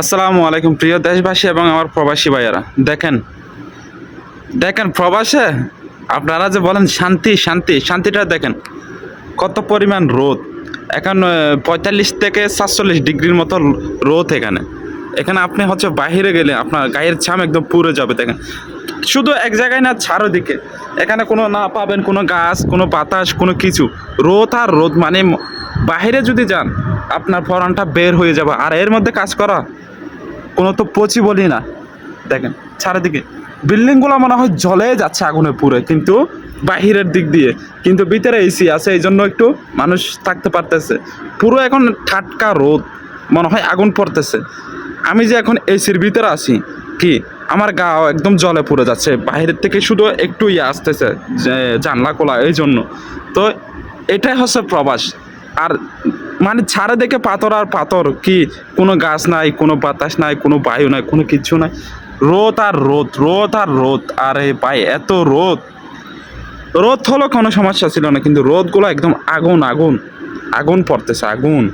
আসসালামু আলাইকুম প্রিয় দেশবাসী এবং আমার প্রবাসী ভাইয়েরা। দেখেন দেখেন প্রবাসে আপনারা যে বলেন শান্তি শান্তি, শান্তিটা দেখেন কত পরিমাণ রোদ। এখন 45 থেকে 47 ডিগ্রির মতো রোদ এখানে। এখানে আপনি হচ্ছে বাইরে গেলে আপনার গায়ের ছাম একদম পুড়ে যাবে। দেখেন শুধু এক জায়গায় না, চারোদিকে এখানে কোনো না পাবেন কোনো গাছ, কোনো বাতাস, কোনো কিছু। রোদ আর রোদ, মানে বাইরে যদি যান আপনার পরানটা বের হয়ে যাবে। আর এর মধ্যে কাজ করা কোনো তো পচি বলি না। দেখেন চারিদিকে বিল্ডিংগুলো মনে হয় জ্বলে যাচ্ছে আগুনে পুড়ে, কিন্তু বাহিরের দিক দিয়ে, কিন্তু ভিতরে এসি আছে, এই জন্য একটু মানুষ থাকতে পারতেছে। পুরো এখন ঠাটকা রোদ, মনে হয় আগুন পড়তেছে। আমি যে এখন এসির ভিতরে আছি, কি আমার গা একদম জলে পুড়ে যাচ্ছে। বাইরের থেকে শুধু একটু আসতেছে যে জানলা খোলা, এই জন্য। তো এটাই হচ্ছে প্রবাস। আর মানে ছাড়ে দেখে পাথর আর পাথর, কি কোনো গাছ নাই, কোনো বাতাস নাই, কোনো বায়ু নাই, কোনো কিছু নাই। রোদ আর রোদ, রোদ আর রোদ। আরে ভাই এত রোদ! রোদ হলো কোনো সমস্যা ছিল না, কিন্তু রোদগুলো একদম আগুন আগুন আগুন পড়তেছে, আগুন।